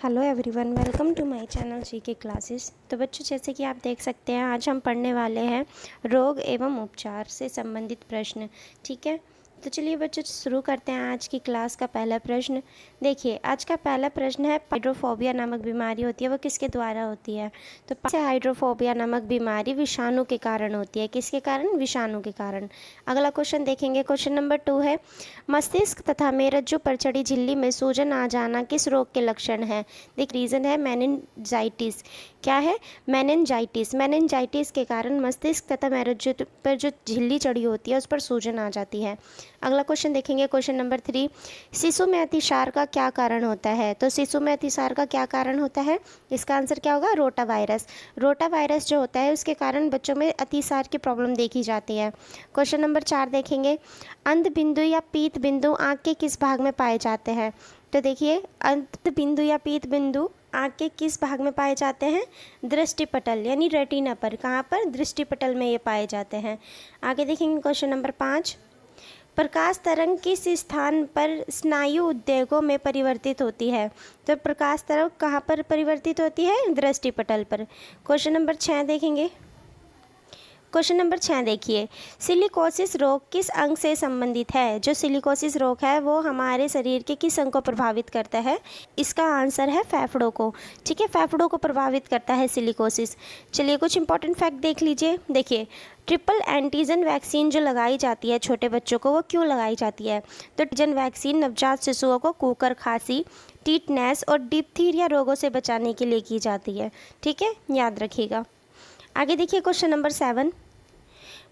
Hello everyone, welcome to my channel GK classes. तो बच्चों, जैसे कि आप देख सकते हैं, आज हम पढ़ने वाले हैं रोग एवं उपचार से संबंधित प्रश्न। ठीक है, तो चलिए बच्चों शुरू करते हैं आज की क्लास का पहला प्रश्न। देखिए, आज का पहला प्रश्न है, हाइड्रोफोबिया नामक बीमारी होती है वो किसके द्वारा होती है? तो हाइड्रोफोबिया नामक बीमारी विषाणु के कारण होती है। किसके कारण? विषाणु के कारण। अगला क्वेश्चन देखेंगे, क्वेश्चन नंबर 2 है, मस्तिष्क तथा मेरुज्जु पर चढ़ी झिल्ली में सूजन आ जाना किस रोग के लक्षण है? देख, रीज़न है मेनिनजाइटिस। क्या है? मेनिनजाइटिस। मेनिनजाइटिस के कारण मस्तिष्क तथा मेरुज्जु पर जो झिल्ली चढ़ी होती है उस पर सूजन आ जाती है। अगला क्वेश्चन देखेंगे, क्वेश्चन नंबर 3, शिशु में अतिसार का क्या कारण होता है? तो शिशु में अतिसार का क्या कारण होता है? इसका आंसर क्या होगा? Rota virus. रोटा वायरस जो होता है उसके कारण बच्चों में अतिसार की प्रॉब्लम देखी जाती है। क्वेश्चन नंबर 4 देखेंगे, अंध बिंदु या पीत बिंदु आँख के किस भाग में पाए जाते हैं? तो देखिए, अंध बिंदु या पीत बिंदु आँख के किस भाग में पाए जाते हैं? दृष्टिपटल यानी रेटिना पर। कहाँ पर? दृष्टिपटल में ये पाए जाते हैं। आगे देखेंगे, क्वेश्चन नंबर 5, प्रकाश तरंग किस स्थान पर स्नायु उद्वेगों में परिवर्तित होती है? तो प्रकाश तरंग कहाँ पर परिवर्तित होती है? दृष्टिपटल पर। क्वेश्चन नंबर 6 देखेंगे, क्वेश्चन नंबर 6 देखिए, सिलिकोसिस रोग किस अंग से संबंधित है? जो सिलिकोसिस रोग है वो हमारे शरीर के किस अंग को प्रभावित करता है? इसका आंसर है फेफड़ों को। ठीक है, फेफड़ों को प्रभावित करता है सिलिकोसिस। चलिए कुछ इंपॉर्टेंट फैक्ट देख लीजिए। देखिए, ट्रिपल एंटीजन वैक्सीन जो लगाई जाती है छोटे बच्चों को, वो क्यों लगाई जाती है? तो एंटीजन वैक्सीन नवजात शिशुओं को कुकर खांसी, टीटनेस और डिप्थीरिया रोगों से बचाने के लिए की जाती है। ठीक है, याद रखिएगा। आगे देखिए, क्वेश्चन नंबर 7,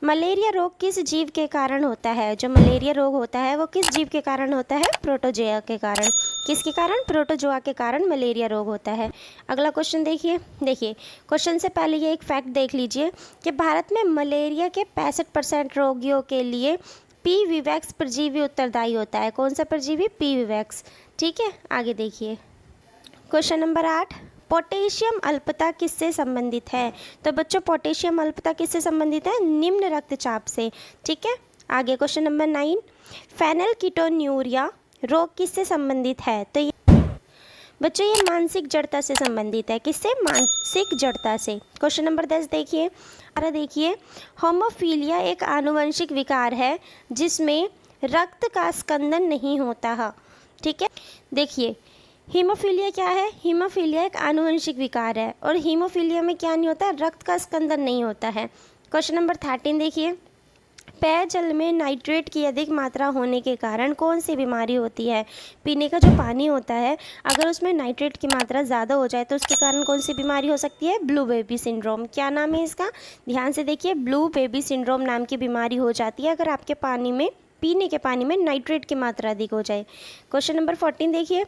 मलेरिया रोग किस जीव के कारण होता है? जो मलेरिया रोग होता है वो किस जीव के कारण होता है? प्रोटोजोआ के कारण। किसके कारण? प्रोटोजोआ के कारण मलेरिया रोग होता है। अगला क्वेश्चन देखिए। देखिए, क्वेश्चन से पहले ये एक फैक्ट देख लीजिए कि भारत में मलेरिया के 65% रोगियों के लिए पी विवैक्स परजीवी उत्तरदायी होता है। कौन सा परजीवी? P vivax. ठीक है, आगे देखिए, क्वेश्चन नंबर 8, पोटेशियम अल्पता किससे संबंधित है? तो बच्चों, पोटेशियम अल्पता किससे संबंधित है? निम्न रक्तचाप से। ठीक है, आगे क्वेश्चन नंबर 9, फेनिलकीटोन्यूरिया रोग किससे संबंधित है? तो ये बच्चों, ये मानसिक जड़ता से संबंधित है। किससे? मानसिक जड़ता से। क्वेश्चन नंबर 10 देखिए, देखिए, होमोफीलिया एक आनुवंशिक विकार है जिसमें रक्त का स्कंदन नहीं होता है। ठीक है, देखिए, हीमोफीलिया क्या है? हीमोफीलिया एक आनुवंशिक विकार है और हीमोफीलिया में क्या नहीं होता है? रक्त का स्कंदन नहीं होता है। क्वेश्चन नंबर 13 देखिए, पेयजल में नाइट्रेट की अधिक मात्रा होने के कारण कौन सी बीमारी होती है? पीने का जो पानी होता है, अगर उसमें नाइट्रेट की मात्रा ज़्यादा हो जाए तो उसके कारण कौन सी बीमारी हो सकती है? Blue baby syndrome. क्या नाम है इसका? ध्यान से देखिए, ब्लू बेबी सिंड्रोम नाम की बीमारी हो जाती है अगर आपके पानी में, पीने के पानी में नाइट्रेट की मात्रा अधिक हो जाए। क्वेश्चन नंबर 14 देखिए,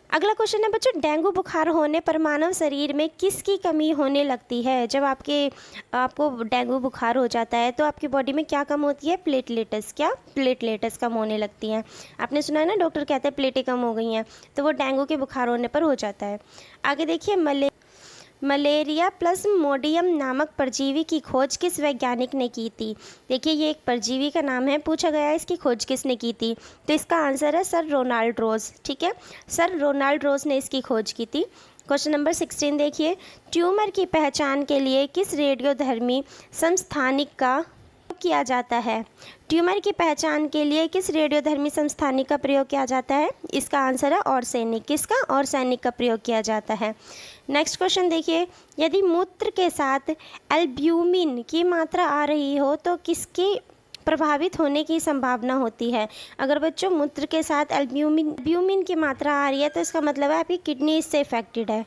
अगला क्वेश्चन है बच्चों, डेंगू बुखार होने पर मानव शरीर में किसकी कमी होने लगती है? जब आपको डेंगू बुखार हो जाता है तो आपकी बॉडी में क्या कम होती है? प्लेटलेट्स। क्या? प्लेटलेट्स कम होने लगती हैं। आपने सुना है ना, डॉक्टर कहते हैं प्लेटें कम हो गई हैं, तो वो डेंगू के बुखार होने पर हो जाता है। आगे देखिए, मलेरिया प्लाज्मोडियम नामक परजीवी की खोज किस वैज्ञानिक ने की थी? देखिए, ये एक परजीवी का नाम है, पूछा गया है इसकी खोज किसने की थी? तो इसका आंसर है सर रोनाल्ड रोज। ठीक है, सर रोनाल्ड रोज ने इसकी खोज की थी। क्वेश्चन नंबर 16 देखिए, ट्यूमर की पहचान के लिए किस रेडियोधर्मी समस्थानिक का किया जाता है? ट्यूमर की पहचान के लिए किस रेडियोधर्मी समस्थानिक का प्रयोग किया जाता है? इसका आंसर है ऑर्सेनिक। किसका? ऑर्सेनिक का प्रयोग किया जाता है। नेक्स्ट क्वेश्चन देखिए, यदि मूत्र के साथ एल्ब्यूमिन की मात्रा आ रही हो तो किसकी प्रभावित होने की संभावना होती है? अगर बच्चों मूत्र के साथ एल्ब्यूमिन की मात्रा आ रही है तो इसका मतलब है आपकी किडनी इससे इफेक्टेड है।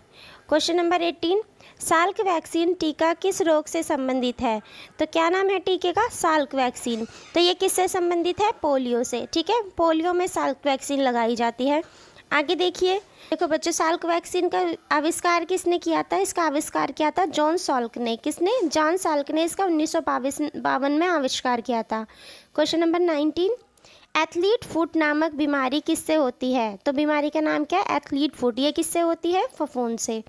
क्वेश्चन नंबर 18, साल्क वैक्सीन टीका किस रोग से संबंधित है? तो क्या नाम है टीके का? Salk vaccine. तो ये किससे संबंधित है? पोलियो से। ठीक है, पोलियो में साल्क वैक्सीन लगाई जाती है। आगे देखिए, देखो बच्चों, साल्क वैक्सीन का आविष्कार किसने किया था? इसका आविष्कार किया था जॉन साल्क ने। किसने? जॉन साल्क ने इसका 1952 में आविष्कार किया था। क्वेश्चन नंबर 19, एथलीट फुट नामक बीमारी किससे होती है? तो बीमारी का नाम क्या है? Athlete foot. ये किससे होती है? फफूंद से।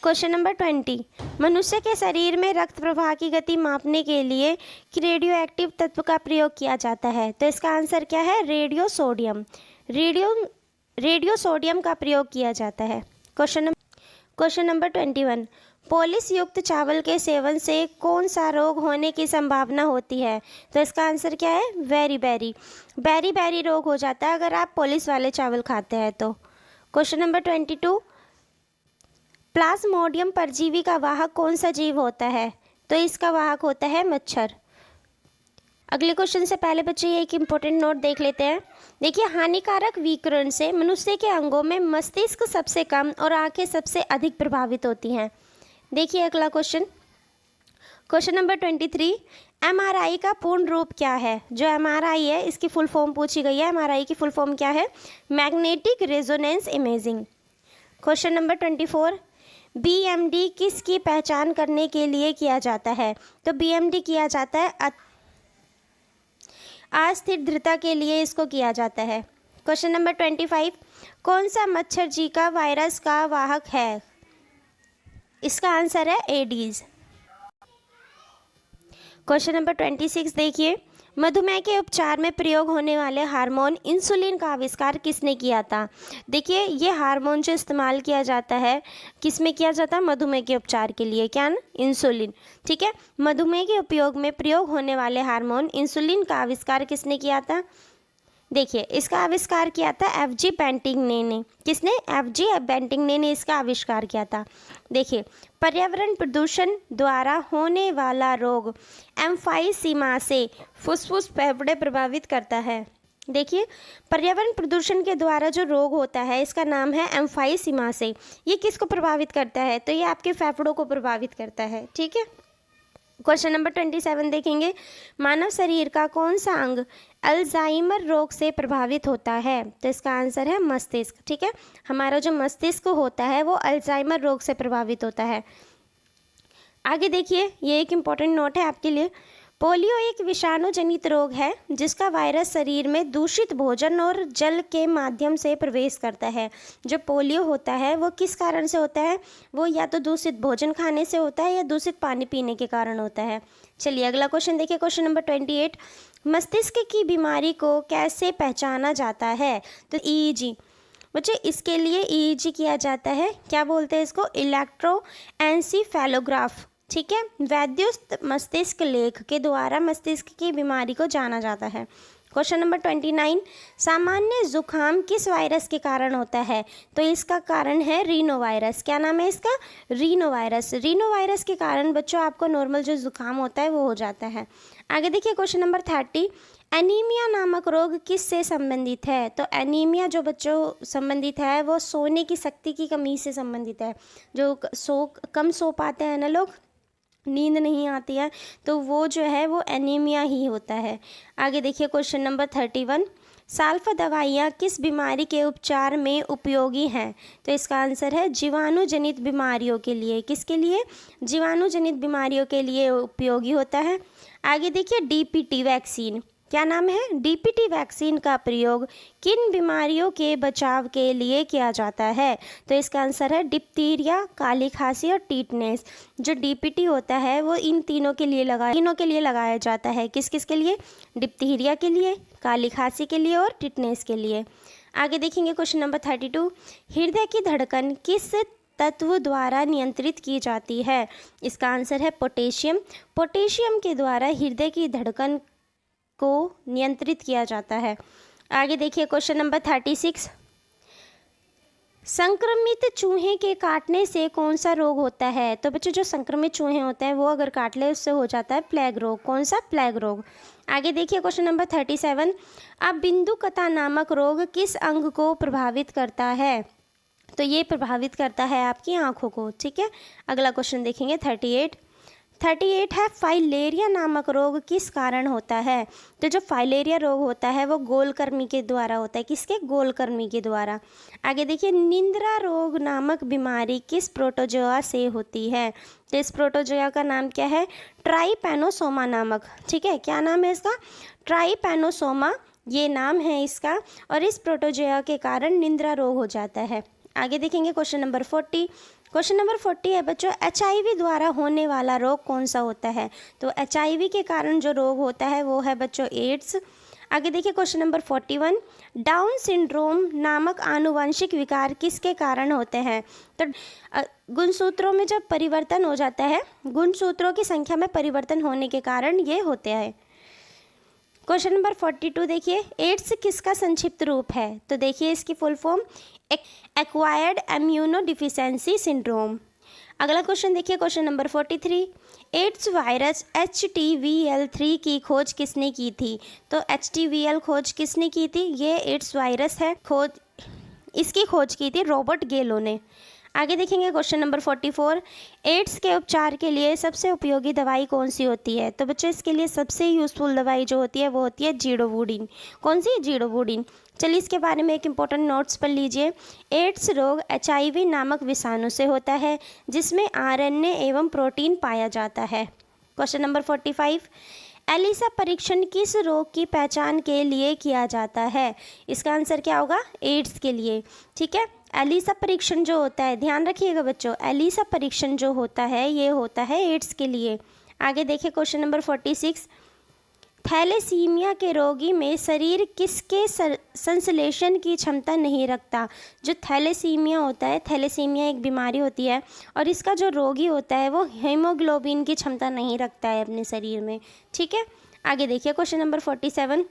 क्वेश्चन नंबर 20, मनुष्य के शरीर में रक्त प्रवाह की गति मापने के लिए रेडियो एक्टिव तत्व का प्रयोग किया जाता है। तो इसका आंसर क्या है? Radio sodium. Radio radio sodium का प्रयोग किया जाता है। क्वेश्चन नंबर 21, पॉलिश युक्त चावल के सेवन से कौन सा रोग होने की संभावना होती है? तो इसका आंसर क्या है? बेरी बेरी रोग हो जाता है अगर आप पॉलिश वाले चावल खाते हैं तो। क्वेश्चन नंबर 22, प्लाज्मोडियम परजीवी का वाहक कौन सा जीव होता है? तो इसका वाहक होता है मच्छर। अगले क्वेश्चन से पहले बच्चे ये एक इम्पोर्टेंट नोट देख लेते हैं। देखिए, हानिकारक विकिरण से मनुष्य के अंगों में मस्तिष्क सबसे कम और आंखें सबसे अधिक प्रभावित होती हैं। देखिए अगला क्वेश्चन नंबर 23, एमआरआई का पूर्ण रूप क्या है? जो एमआरआई है इसकी फुल फॉर्म पूछी गई है। एमआरआई की फुल फॉर्म क्या है? Magnetic resonance imaging. Question number 24, BMD किसकी पहचान करने के लिए किया जाता है? तो बीएमडी किया जाता है अस्थिर दृढ़ता के लिए इसको किया जाता है। क्वेश्चन नंबर 25, कौन सा मच्छर जी का वायरस का वाहक है? इसका आंसर है एडीज। क्वेश्चन नंबर 26 देखिए, मधुमेह के उपचार में प्रयोग होने वाले हार्मोन इंसुलिन का आविष्कार किसने किया था? देखिए, ये हार्मोन जो इस्तेमाल किया जाता है किस में किया जाता है? मधुमेह के उपचार के लिए। क्या ना? इंसुलिन। ठीक है, मधुमेह के उपयोग में प्रयोग होने वाले हार्मोन इंसुलिन का आविष्कार किसने किया था? देखिए, इसका आविष्कार किया था एफजी बेंटिंगने ने। किसने? एफजी बेंटिंगने ने इसका आविष्कार किया था। देखिए, पर्यावरण प्रदूषण द्वारा होने वाला रोग एम्फाइसीमा से फुसफुस फेफड़े प्रभावित करता है। देखिए, पर्यावरण प्रदूषण के द्वारा जो रोग होता है इसका नाम है एम्फाइसीमा से। ये किसको प्रभावित करता है? तो ये आपके फेफड़ों को प्रभावित करता है। ठीक है। क्वेश्चन नंबर 27 देखेंगे, मानव शरीर का कौन सा अंग अल्जाइमर रोग से प्रभावित होता है? तो इसका आंसर है मस्तिष्क। ठीक है, हमारा जो मस्तिष्क होता है वो अल्जाइमर रोग से प्रभावित होता है। आगे देखिए, ये एक इम्पॉर्टेंट नोट है आपके लिए। पोलियो एक विषाणु जनित रोग है जिसका वायरस शरीर में दूषित भोजन और जल के माध्यम से प्रवेश करता है। जो पोलियो होता है वो किस कारण से होता है? वो या तो दूषित भोजन खाने से होता है या दूषित पानी पीने के कारण होता है। चलिए अगला क्वेश्चन देखिए, क्वेश्चन नंबर 28, मस्तिष्क की बीमारी को कैसे पहचाना जाता है? तो ईईजी। बच्चे, इसके लिए ईईजी किया जाता है। क्या बोलते हैं इसको? इलेक्ट्रोएन्सेफेलोग्राफ। ठीक है, वैद्युत मस्तिष्क लेख के द्वारा मस्तिष्क की बीमारी को जाना जाता है। क्वेश्चन नंबर 29, सामान्य जुकाम किस वायरस के कारण होता है? तो इसका कारण है रीनो वायरस। क्या नाम है इसका? Reno virus. रीनो वायरस के कारण बच्चों आपको नॉर्मल जो जुकाम होता है वो हो जाता है। आगे देखिए क्वेश्चन नंबर 30, एनीमिया नामक रोग किस से संबंधित है? तो एनीमिया जो बच्चों संबंधित है वो सोने की शक्ति की कमी से संबंधित है। जो कम सो पाते हैं ना लोग, नींद नहीं आती है, तो वो जो है वो एनीमिया ही होता है। आगे देखिए क्वेश्चन नंबर 31, साल्फा दवाइयाँ किस बीमारी के उपचार में उपयोगी हैं? तो इसका आंसर है जीवाणु जनित बीमारियों के लिए। किसके लिए? जीवाणु जनित बीमारियों के लिए उपयोगी होता है। आगे देखिए डीपीटी वैक्सीन। क्या नाम है? डीपीटी वैक्सीन का प्रयोग किन बीमारियों के बचाव के लिए किया जाता है? तो इसका आंसर है डिप्थीरिया, काली खांसी और टीटनेस। जो डीपीटी होता है वो इन तीनों के लिए लगाया जाता है। किस किस के लिए? डिप्थीरिया के लिए, काली खांसी के लिए और टीटनेस के लिए। आगे देखेंगे क्वेश्चन नंबर 32, हृदय की धड़कन किस तत्व द्वारा नियंत्रित की जाती है? इसका आंसर है पोटेशियम। पोटेशियम के द्वारा हृदय की धड़कन को नियंत्रित किया जाता है। आगे देखिए क्वेश्चन नंबर 36, संक्रमित चूहे के काटने से कौन सा रोग होता है? तो बच्चों, जो संक्रमित चूहे होते हैं वो अगर काट ले उससे हो जाता है प्लेग रोग। कौन सा? प्लेग रोग। आगे देखिए क्वेश्चन नंबर 37, अब बिंदुकता नामक रोग किस अंग को प्रभावित करता है? तो ये प्रभावित करता है आपकी आंखों को। ठीक है, अगला क्वेश्चन देखेंगे 38 है, फाइलेरिया नामक रोग किस कारण होता है? तो जो फाइलेरिया रोग होता है वो गोलकृमि के द्वारा होता है। किसके? गोलकृमि के द्वारा। आगे देखिए, निंद्रा रोग नामक बीमारी किस प्रोटोजोआ से होती है? तो इस प्रोटोजोआ का नाम क्या है? ट्राइपैनोसोमा नामक। ठीक है, क्या नाम है इसका? ट्राइपैनोसोमा ये नाम है इसका, और इस प्रोटोजोआ के कारण निंद्रा रोग हो जाता है। आगे देखेंगे क्वेश्चन नंबर 40। क्वेश्चन नंबर 40 है बच्चों, HIV द्वारा होने वाला रोग कौन सा होता है? तो HIV के कारण जो रोग होता है वो है बच्चों एड्स। आगे देखिए क्वेश्चन नंबर 41, डाउन सिंड्रोम नामक आनुवंशिक विकार किसके कारण होते हैं? तो गुणसूत्रों में जब परिवर्तन हो जाता है, गुणसूत्रों की संख्या में परिवर्तन होने के कारण ये होते हैं। क्वेश्चन नंबर 42 देखिए, एड्स किसका संक्षिप्त रूप है? तो देखिए इसकी full form acquired immuno deficiency syndrome. अगला क्वेश्चन देखिए question number 43, AIDS virus HTVL3 की खोज किसने की थी? तो HTVL खोज किसने की थी? ये एड्स वायरस है, इसकी खोज की थी रॉबर्ट गेलो ने। आगे देखेंगे क्वेश्चन नंबर 44, एड्स के उपचार के लिए सबसे उपयोगी दवाई कौन सी होती है? तो बच्चों इसके लिए सबसे यूज़फुल दवाई जो होती है वो होती है जीडोवुडिन। कौन सी? जीडोवुडिन। चलिए इसके बारे में एक इम्पोर्टेंट नोट्स पढ़ लीजिए। एड्स रोग HIV नामक विषाणु से होता है जिसमें RNA एवं प्रोटीन पाया जाता है। क्वेश्चन नंबर 45, एलिसा परीक्षण किस रोग की पहचान के लिए किया जाता है? इसका आंसर क्या होगा? एड्स के लिए। ठीक है, एलिसा परीक्षण जो होता है, ध्यान रखिएगा बच्चों, एलिसा परीक्षण जो होता है ये होता है एड्स के लिए। आगे देखिए क्वेश्चन नंबर 46, थैलेसीमिया के रोगी में शरीर किसके संश्लेषण की क्षमता नहीं रखता? जो थैलेसीमिया होता है, थैलेसीमिया एक बीमारी होती है और इसका जो रोगी होता है वो हीमोग्लोबिन की क्षमता नहीं रखता है अपने शरीर में। ठीक है, आगे देखिए क्वेश्चन नंबर 47,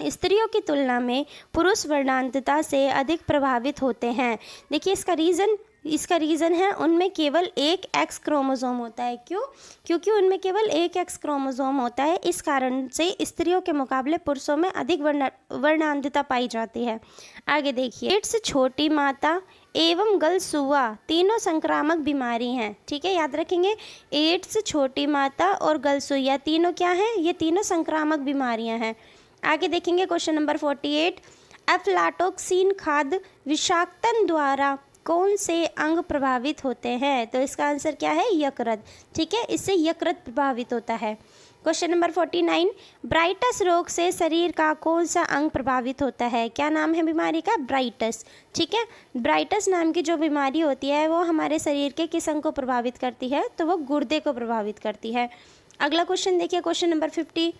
स्त्रियों की तुलना में पुरुष वर्णांतता से अधिक प्रभावित होते हैं। देखिए इसका रीज़न है उनमें केवल एक एक्स क्रोमोसोम होता है। क्यों? क्योंकि उनमें केवल एक एक्स क्रोमोसोम होता है, इस कारण से स्त्रियों के मुकाबले पुरुषों में अधिक वर्णांतता पाई जाती है। आगे देखिए, एड्स छोटी माता एवं गलसुआ तीनों संक्रामक बीमारी हैं। ठीक है, याद रखेंगे, एड्स, छोटी माता और गलसुआ तीनों क्या हैं? ये तीनों संक्रामक बीमारियां हैं। आगे देखेंगे क्वेश्चन नंबर 48, एफ्लाटॉक्सिन खाद्य विषाक्तन द्वारा कौन से अंग प्रभावित होते हैं? तो इसका आंसर क्या है? यकृत। ठीक है, इससे यकृत प्रभावित होता है। क्वेश्चन नंबर 49, ब्राइटस रोग से शरीर का कौन सा अंग प्रभावित होता है? क्या नाम है बीमारी का? ब्राइटस। ठीक है, ब्राइटस नाम की जो बीमारी होती है वो हमारे शरीर के किस अंग को प्रभावित करती है? तो वो गुर्दे को प्रभावित करती है। अगला क्वेश्चन देखिए क्वेश्चन नंबर 50,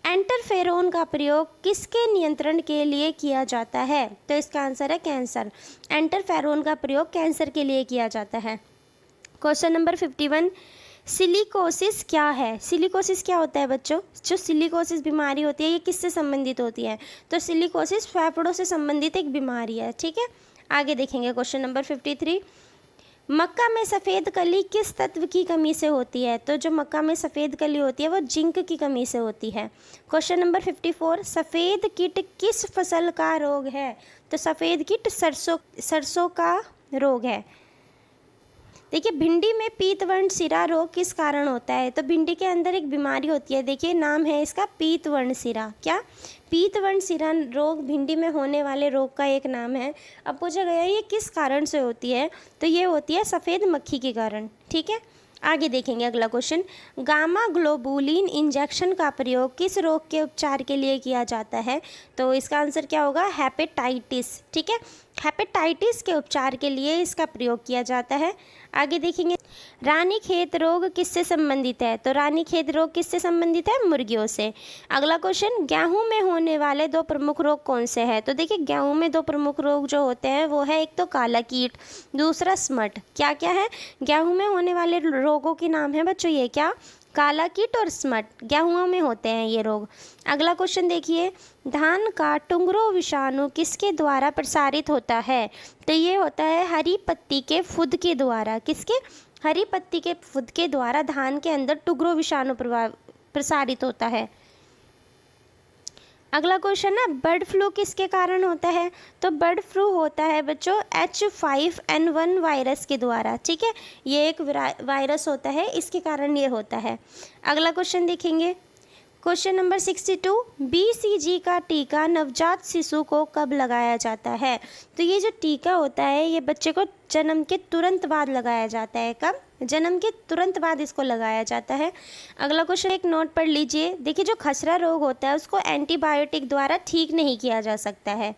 एंटरफेरोन का प्रयोग किसके नियंत्रण के लिए किया जाता है? तो इसका आंसर है कैंसर। एंटरफेरोन का प्रयोग कैंसर के लिए किया जाता है। क्वेश्चन नंबर 51, सिलिकोसिस क्या है? सिलिकोसिस क्या होता है बच्चों? जो सिलिकोसिस बीमारी होती है ये किससे संबंधित होती है? तो सिलिकोसिस फेफड़ों से संबंधित एक बीमारी है। ठीक है, आगे देखेंगे क्वेश्चन नंबर 53, मक्का में सफ़ेद कली किस तत्व की कमी से होती है? तो जो मक्का में सफ़ेद कली होती है वो जिंक की कमी से होती है। क्वेश्चन नंबर 54, सफ़ेद कीट किस फसल का रोग है? तो सफ़ेद कीट सरसों का रोग है। देखिए, भिंडी में पीतवर्ण सिरा रोग किस कारण होता है? तो भिंडी के अंदर एक बीमारी होती है, देखिए नाम है इसका पीतवर्ण सिरा। क्या? पीतवर्ण सिरा रोग भिंडी में होने वाले रोग का एक नाम है। अब पूछा गया ये किस कारण से होती है? तो ये होती है सफ़ेद मक्खी के कारण। ठीक है, आगे देखेंगे अगला क्वेश्चन, गामा ग्लोबुलिन इंजेक्शन का प्रयोग किस रोग के उपचार के लिए किया जाता है? तो इसका आंसर क्या होगा? हेपेटाइटिस। ठीक है, हेपेटाइटिस के उपचार के लिए इसका प्रयोग किया जाता है। आगे देखेंगे, रानीखेत रोग किससे संबंधित है? तो रानीखेत रोग किससे संबंधित है? मुर्गियों से। अगला क्वेश्चन, गेहूं में होने वाले दो प्रमुख रोग कौन से हैं? तो देखिए, गेहूं में दो प्रमुख रोग जो होते हैं वो है एक तो काला कीट, दूसरा स्मट। क्या क्या है? गेहूं में होने वाले रोगों के नाम है बच्चों ये क्या? काला कीट और स्मट, गेहूं में होते हैं ये रोग। अगला क्वेश्चन देखिए, धान का टुंगरो विषाणु किसके द्वारा प्रसारित होता है? तो ये होता है हरी पत्ती के फुद के द्वारा। किसके? हरी पत्ती के फुद के द्वारा धान के अंदर टुंगरो विषाणु प्रसारित होता है। अगला क्वेश्चन है, बर्ड फ्लू किसके कारण होता है? तो बर्ड फ्लू होता है बच्चों H5N1 वायरस के द्वारा। ठीक है, ये एक वायरस होता है, इसके कारण ये होता है। अगला क्वेश्चन देखेंगे, क्वेश्चन नंबर 62, BCG का टीका नवजात शिशु को कब लगाया जाता है? तो ये जो टीका होता है ये बच्चे को जन्म के तुरंत बाद लगाया जाता है। कब? जन्म के तुरंत बाद इसको लगाया जाता है। अगला क्वेश्चन एक नोट पढ़ लीजिए। देखिए, जो खसरा रोग होता है उसको एंटीबायोटिक द्वारा ठीक नहीं किया जा सकता है।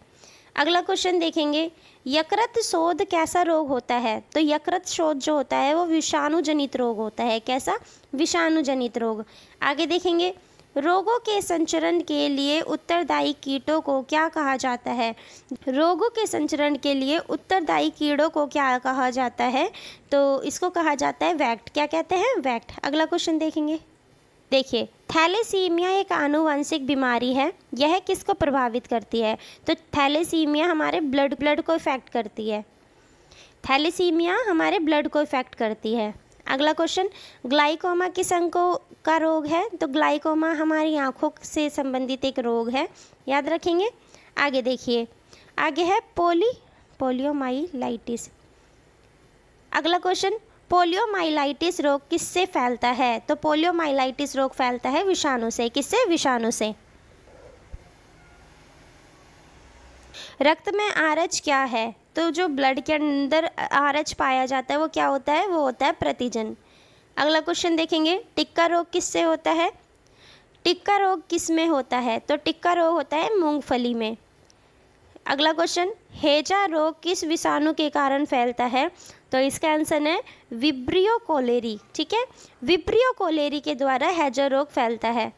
अगला क्वेश्चन देखेंगे, यकृत शोथ कैसा रोग होता है? तो यकृत शोथ जो होता है वो विषाणु जनित रोग होता है। कैसा? विषाणु जनित रोग। आगे देखेंगे, रोगों के संचरण के लिए उत्तरदायी कीटों को क्या कहा जाता है? रोगों के संचरण के लिए उत्तरदायी कीड़ों को क्या कहा जाता है? तो इसको कहा जाता है वैक्ट। क्या कहते हैं? वैक्ट। अगला क्वेश्चन देखेंगे। देखिए, थैलेसीमिया एक आनुवंशिक बीमारी है। यह किसको प्रभावित करती है? तो थैलेसीमिया हमारे ब्लड को इफेक्ट करती है। थैलेसीमिया हमारे ब्लड को इफेक्ट करती है। अगला क्वेश्चन, ग्लाइकोमा किस अंग का रोग है? तो ग्लाइकोमा हमारी आंखों से संबंधित एक रोग है, याद रखेंगे। आगे देखिए, आगे है पोलियोमाइलाइटिस। अगला क्वेश्चन, पोलियोमाइलाइटिस रोग किससे फैलता है? तो पोलियोमाइलाइटिस रोग फैलता है विषाणु से। किससे? विषाणु से। रक्त में आरएच क्या है? तो जो ब्लड के अंदर आरएच पाया जाता है वो क्या होता है? वो होता है प्रतिजन। अगला क्वेश्चन देखेंगे, टिक्का रोग किससे होता है? टिक्का रोग किस में होता है? तो टिक्का रोग होता है मूंगफली में। अगला क्वेश्चन, हैजा रोग किस विषाणु के कारण फैलता है? तो इसका आंसर है विब्रियो कोलेरी। ठीक है, विब्रियो कोलेरी के द्वारा हैजा रोग फैलता है।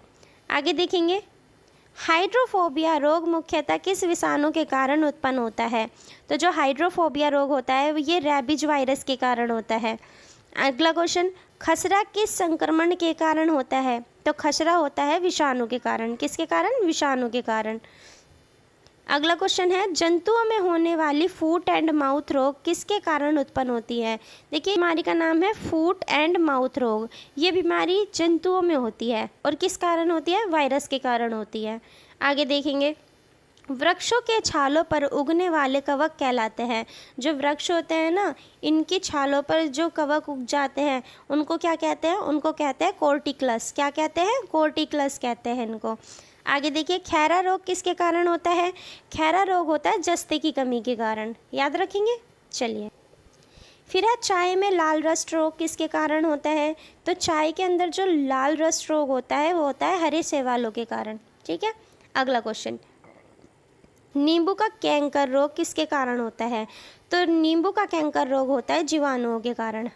आगे देखेंगे, हाइड्रोफोबिया रोग मुख्यतः किस विषाणु के कारण उत्पन्न होता है? तो जो हाइड्रोफोबिया रोग होता है ये रैबिज वायरस के कारण होता है। अगला क्वेश्चन, खसरा किस संक्रमण के कारण होता है? तो खसरा होता है विषाणु के कारण। किसके कारण? विषाणु के कारण। अगला क्वेश्चन है, जंतुओं में होने वाली फूट एंड माउथ रोग किसके कारण उत्पन्न होती है? देखिए, बीमारी का नाम है फूट एंड माउथ रोग। ये बीमारी जंतुओं में होती है और किस कारण होती है? वायरस के कारण होती है। आगे देखेंगे, वृक्षों के छालों पर उगने वाले कवक कहलाते हैं। जो वृक्ष होते हैं ना, इनकी छालों पर जो कवक उग जाते हैं उनको क्या कहते हैं? उनको कहते हैं कोर्टिकलस। क्या कहते हैं? कोर्टिकलस कहते हैं इनको। आगे देखिए, खैरा रोग किसके कारण होता है? खैरा रोग होता है जस्ते की कमी के कारण। याद रखेंगे। चलिए, फिर है चाय में लाल रस्ट रोग किसके कारण होता है? तो चाय के अंदर जो लाल रस्ट रोग होता है वो होता है हरे शैवालों के कारण। ठीक है। अगला क्वेश्चन, नींबू का कैंकर रोग किसके कारण होता है? तो नींबू का कैंकर रोग होता है जीवाणुओं के कारण।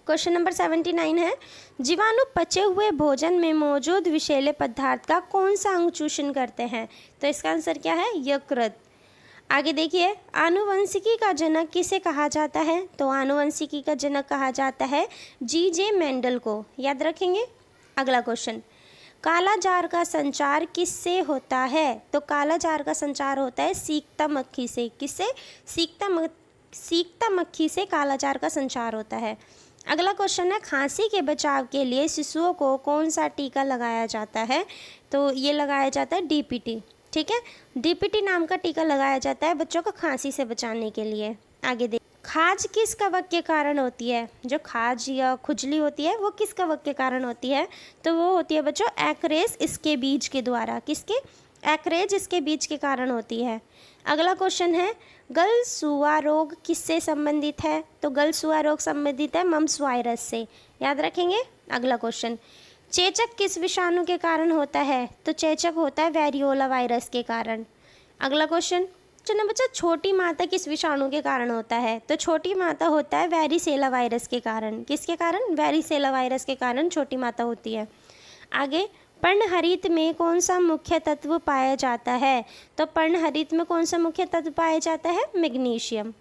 क्वेश्चन नंबर 79 है, जीवाणु पचे हुए भोजन में मौजूद विषैले पदार्थ का कौन सा अंग चूषण करते हैं? तो इसका आंसर क्या है? यकृत। आगे देखिए, आनुवंशिकी का जनक किसे कहा जाता है? तो आनुवंशिकी का जनक कहा जाता है जी.जे. मेंडल को। याद रखेंगे। अगला क्वेश्चन, काला जार का संचार किससे होता है? तो काला जार का संचार होता है सीकता मक्खी से। किससे? सीकता मक्खी से काला जार का संचार होता है। अगला क्वेश्चन है, खांसी के बचाव के लिए शिशुओं को कौन सा टीका लगाया जाता है? तो ये लगाया जाता है डीपीटी। ठीक है, डीपीटी नाम का टीका लगाया जाता है बच्चों को खांसी से बचाने के लिए। आगे देख, खाज किस कवक के कारण होती है? जो खाज या खुजली होती है वो किस कवक के कारण होती है? तो वो होती है बच्चों एक्रेस इसके बीज के द्वारा। किसके? एक्रेज इसके बीज के कारण होती है। अगला क्वेश्चन है, गलसुआ रोग किससे संबंधित है? तो गलसुआ रोग संबंधित है मम्स वायरस से। याद रखेंगे। अगला क्वेश्चन, चेचक किस विषाणु के कारण होता है? तो चेचक होता है वेरियोला वायरस के कारण। अगला क्वेश्चन, चलो बच्चा, छोटी माता किस विषाणु के कारण होता है? तो छोटी माता होता है वेरिसेला वायरस के कारण। किसके कारण? वेरिसेला वायरस के कारण छोटी माता होती है। आगे, पर्णहरित में कौन सा मुख्य तत्व पाया जाता है? तो पर्णहरित में कौन सा मुख्य तत्व पाया जाता है? मैग्नीशियम।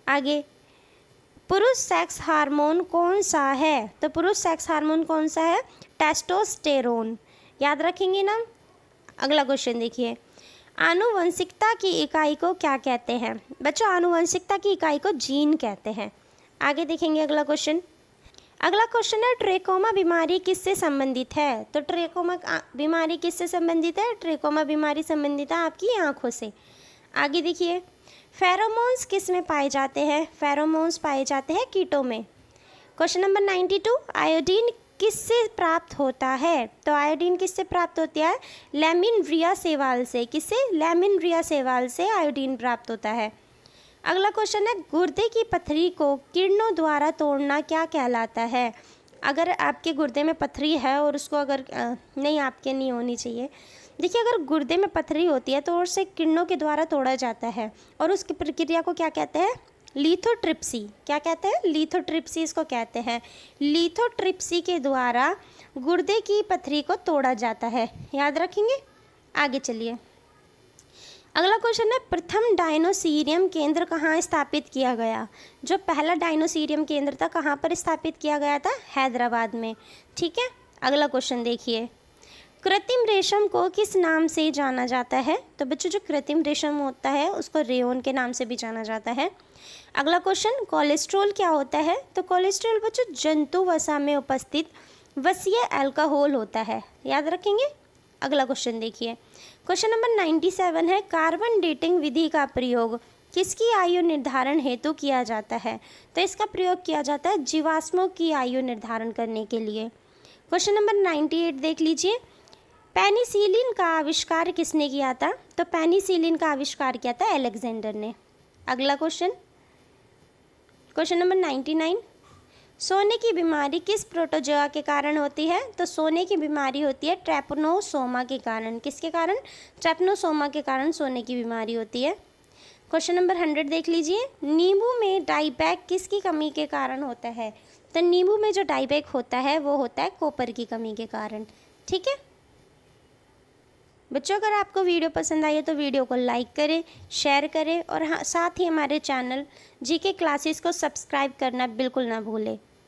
आगे, पुरुष सेक्स हार्मोन कौन सा है? तो पुरुष सेक्स हार्मोन कौन सा है? टेस्टोस्टेरोन। याद रखेंगे ना। अगला क्वेश्चन देखिए, आनुवंशिकता की इकाई को क्या कहते हैं? बच्चों, आनुवंशिकता की इकाई को जीन कहते हैं। आगे देखेंगे अगला क्वेश्चन। अगला क्वेश्चन है, ट्रेकोमा बीमारी किससे संबंधित है? तो ट्रेकोमा बीमारी किससे संबंधित है? ट्रेकोमा बीमारी संबंधित है आपकी आंखों से। आगे देखिए, फेरोमोन्स किस में पाए जाते हैं? फेरोमोन्स पाए जाते हैं कीटों में। क्वेश्चन नंबर 92, आयोडीन किससे प्राप्त होता है? तो आयोडीन किससे प्राप्त होती है? लैमिनरिया शैवाल से। किससे? लैमिनरिया शैवाल से आयोडीन प्राप्त होता है। अगला क्वेश्चन है, गुर्दे की पथरी को किरणों द्वारा तोड़ना क्या कहलाता है? अगर आपके गुर्दे में पथरी है और उसको अगर नहीं, आपके नहीं होनी चाहिए। देखिए, अगर गुर्दे में पथरी होती है तो उसे किरणों के द्वारा तोड़ा जाता है और उसकी प्रक्रिया को क्या कहते हैं? लिथोट्रिप्सी, क्या कहते हैं? लिथोट्रिप्सी इसको कहते हैं। लिथोट्रिप्सी के द्वारा गुर्दे की पथरी को तोड़ा जाता है, याद रखेंगे। आगे चलिए, अगला क्वेश्चन है, प्रथम डायनोसीरियम केंद्र कहाँ स्थापित किया गया? जो पहला डायनोसीरियम केंद्र था कहाँ पर स्थापित किया गया था? हैदराबाद में। ठीक है, अगला क्वेश्चन देखिए, कृत्रिम रेशम को किस नाम से जाना जाता है? तो बच्चों जो कृत्रिम रेशम होता है उसको रेयोन के नाम से भी जाना जाता है। अगला क्वेश्चन, कोलेस्ट्रॉल क्या होता है? तो कोलेस्ट्रॉल बच्चों जंतु वसा में उपस्थित वसीय अल्कोहल होता है, याद रखेंगे। अगला क्वेश्चन देखिए, क्वेश्चन नंबर 97 है, कार्बन डेटिंग विधि का प्रयोग किसकी आयु निर्धारण हेतु किया जाता है? तो इसका प्रयोग किया जाता है जीवाश्मों की आयु निर्धारण करने के लिए। क्वेश्चन नंबर 98 देख लीजिए, पेनिसिलिन का आविष्कार किसने किया था? तो पेनिसिलिन का आविष्कार किया था अलेक्जेंडर ने। अगला क्वेश्चन, क्वेश्चन नंबर 99, सोने की बीमारी किस प्रोटोजोआ के कारण होती है? तो सोने की बीमारी होती है ट्रैपनोसोमा के कारण। किसके कारण? ट्रैपनोसोमा के कारण सोने की बीमारी होती है। क्वेश्चन नंबर 100 देख लीजिए, नींबू में डाइबैक किसकी कमी के कारण होता है? तो नींबू में जो डाइबैक होता है वो होता है कॉपर की कमी के कारण। ठीक है बच्चों, अगर आपको वीडियो पसंद आई है तो वीडियो को लाइक करें, शेयर करें और हाँ, साथ ही हमारे चैनल जीके क्लासेस को सब्सक्राइब करना बिल्कुल ना भूलें।